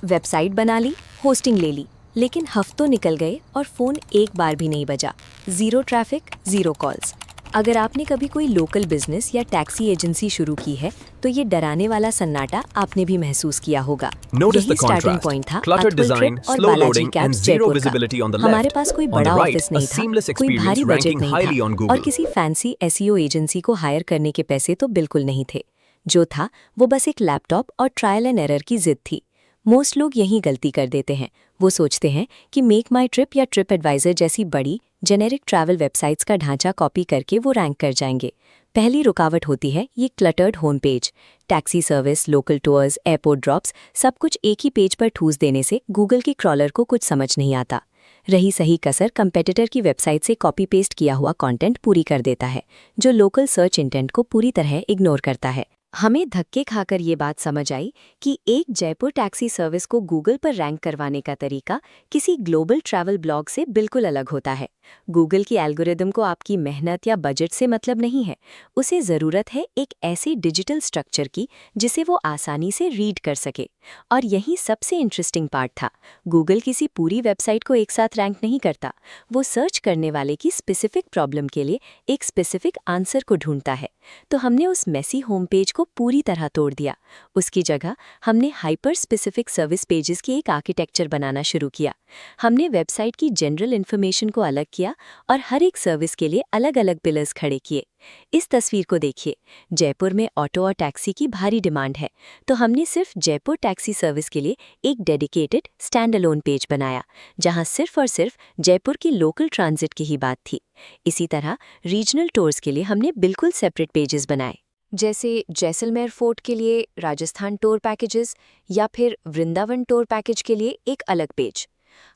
Website बना ली, hosting ले ली, लेकिन हफ्तों निकल गए और फ़ोन एक बार भी नहीं बजा। Zero traffic, zero calls. अगर आपने कभी कोई लोकल बिजनेस या टैक्सी एजेंसी शुरू की है तो ये डराने वाला सन्नाटा आपने भी महसूस किया होगा। यही स्टार्टिंग पॉइंट था अथुल ट्रिप और बालाजी कैब्स जयपुर का। हमारे पास कोई बड़ा ऑफिस नहीं था, कोई भारी बजट नहीं था और किसी फैंसी एसईओ एजेंसी को हायर करने के पैसे तो बिल्कुल नहीं थे। जो था वो बस एक लैपटॉप और ट्रायल एंड एरर की जिद थी। मोस्ट लोग यही गलती कर देते हैं। वो सोचते हैं कि मेक माई ट्रिप या ट्रिप एडवाइजर जैसी बड़ी जेनेरिक ट्रैवल वेबसाइट्स का ढांचा कॉपी करके वो रैंक कर जाएंगे। पहली रुकावट होती है ये cluttered home page. Taxi service, local tours, airport drops, सब कुछ एक ही पेज पर ठूस देने से गूगल के क्रॉलर को कुछ समझ नहीं आता। रही सही कसर कंपेटिटर की वेबसाइट से कॉपी पेस्ट किया हुआ कंटेंट पूरी कर देता है, जो लोकल सर्च इंटेंट को पूरी तरह इग्नोर करता है। हमें धक्के खाकर ये बात समझ आई कि एक जयपुर टैक्सी सर्विस को गूगल पर रैंक करवाने का तरीका किसी ग्लोबल ट्रैवल ब्लॉग से बिल्कुल अलग होता है। गूगल की एल्गोरिदम को आपकी मेहनत या बजट से मतलब नहीं है। उसे ज़रूरत है एक ऐसे डिजिटल स्ट्रक्चर की जिसे वो आसानी से रीड कर सके। और यही सबसे इंटरेस्टिंग पार्ट था। गूगल किसी पूरी वेबसाइट को एक साथ रैंक नहीं करता। वो सर्च करने वाले की स्पेसिफिक प्रॉब्लम के लिए एक स्पेसिफिक आंसर को ढूंढता है। तो हमने उस मेसी होम पेज को पूरी तरह तोड़ दिया। उसकी जगह हमने हाइपर स्पेसिफिक सर्विस पेजेस की एक आर्किटेक्चर बनाना शुरू किया। हमने वेबसाइट की जनरल इन्फॉर्मेशन को अलग किया और हर एक सर्विस के लिए अलग अलग पिलर्स खड़े किए। इस तस्वीर को देखिए। जयपुर में ऑटो और टैक्सी की भारी डिमांड है, तो हमने सिर्फ जयपुर टैक्सी सर्विस के लिए एक डेडिकेटेड स्टैंड अलोन पेज बनाया, जहां सिर्फ और सिर्फ जयपुर की लोकल ट्रांजिट की ही बात थी। इसी तरह रीजनल टूर्स के लिए हमने बिल्कुल सेपरेट पेजेस बनाए, जैसे जैसलमेर फोर्ट के लिए राजस्थान टूर पैकेजेस या फिर वृंदावन टूर पैकेज के लिए एक अलग पेज।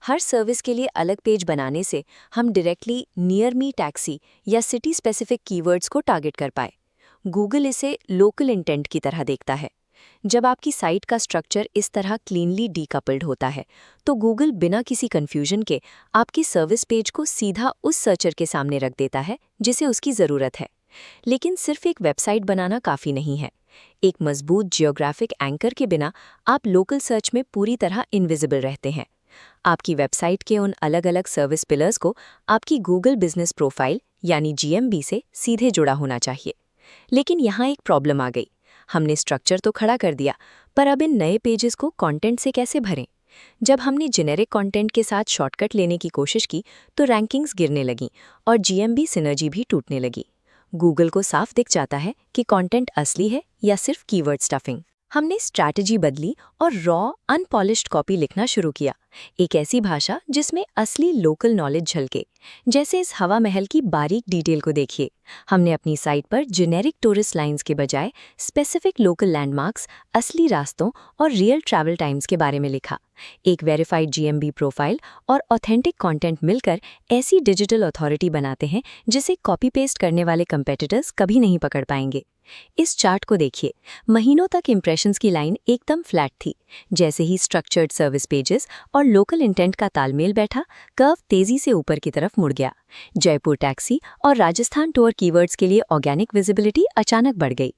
हर सर्विस के लिए अलग पेज बनाने से हम डायरेक्टली नियर मी टैक्सी या सिटी स्पेसिफिक कीवर्ड्स को टारगेट कर पाए। गूगल इसे लोकल इंटेंट की तरह देखता है। जब आपकी साइट का स्ट्रक्चर इस तरह क्लीनली डीकपल्ड होता है, तो गूगल बिना किसी कन्फ्यूजन के आपकी सर्विस पेज को सीधा उस सर्चर के सामने रख देता है जिसे उसकी ज़रूरत है। लेकिन सिर्फ एक वेबसाइट बनाना काफ़ी नहीं है। एक मजबूत जियोग्राफिक एंकर के बिना आप लोकल सर्च में पूरी तरह इनविजिबल रहते हैं। आपकी वेबसाइट के उन अलग अलग सर्विस पिलर्स को आपकी गूगल बिजनेस प्रोफाइल यानी जीएमबी से सीधे जुड़ा होना चाहिए। लेकिन यहाँ एक प्रॉब्लम आ गई। हमने स्ट्रक्चर तो खड़ा कर दिया, पर अब इन नए पेजेस को कंटेंट से कैसे भरें? जब हमने जेनेरिक कंटेंट के साथ शॉर्टकट लेने की कोशिश की तो रैंकिंग्स गिरने लगीं और जीएमबी सिनर्जी भी टूटने लगी। गूगल को साफ दिख जाता है कि कंटेंट असली है या सिर्फ कीवर्ड स्टफिंग। हमने स्ट्रैटेजी बदली और रॉ अनपॉलिश्ड कॉपी लिखना शुरू किया, एक ऐसी भाषा जिसमें असली लोकल नॉलेज झलके। जैसे इस हवा महल की बारीक डिटेल को देखिए। हमने अपनी साइट पर जेनेरिक टूरिस्ट लाइंस के बजाय स्पेसिफिक लोकल लैंडमार्क्स, असली रास्तों और रियल ट्रैवल टाइम्स के बारे में लिखा। एक वेरीफाइड जीएमबी प्रोफाइल और ऑथेंटिक कंटेंट मिलकर ऐसी डिजिटल अथॉरिटी बनाते हैं जिसे कॉपी पेस्ट करने वाले कंपेटिटर्स कभी नहीं पकड़ पाएंगे। इस चार्ट को देखिए। महीनों तक इंप्रेशंस की लाइन एकदम फ्लैट थी। जैसे ही स्ट्रक्चर्ड सर्विस पेजेस और लोकल इंटेंट का तालमेल बैठा, कर्व तेजी से ऊपर की तरफ मुड़ गया। जयपुर टैक्सी और राजस्थान टूर कीवर्ड्स के लिए ऑर्गेनिक विजिबिलिटी अचानक बढ़ गई।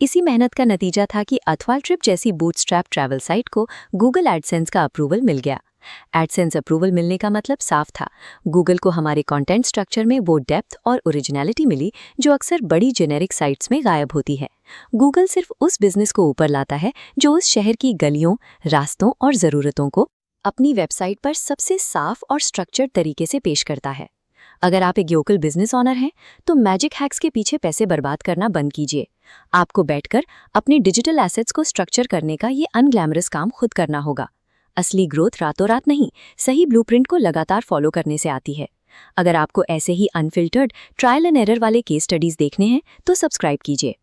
इसी मेहनत का नतीजा था कि अथवाल ट्रिप जैसी बूटस्ट्रैप ट्रैवल साइट को गूगल एडसेंस का अप्रूवल मिल गया। एडसेंस अप्रूवल मिलने का मतलब साफ था, गूगल को हमारे कंटेंट स्ट्रक्चर में वो डेप्थ और ओरिजिनलिटी मिली जो अक्सर बड़ी जेनेरिक साइट्स में गायब होती है। गूगल सिर्फ उस बिजनेस को ऊपर लाता है जो उस शहर की गलियों, रास्तों और ज़रूरतों को अपनी वेबसाइट पर सबसे साफ और स्ट्रक्चर्ड तरीके से पेश करता है। अगर आप एक लोकल बिजनेस ऑनर हैं, तो मैजिक हैक्स के पीछे पैसे बर्बाद करना बंद कीजिए। आपको बैठकर अपने डिजिटल एसेट्स को स्ट्रक्चर करने का ये अनग्लैमरस काम खुद करना होगा। असली ग्रोथ रातों रात नहीं, सही ब्लूप्रिंट को लगातार फॉलो करने से आती है। अगर आपको ऐसे ही अनफिल्टर्ड ट्रायल एंड एरर वाले केस स्टडीज देखने हैं तो सब्सक्राइब कीजिए।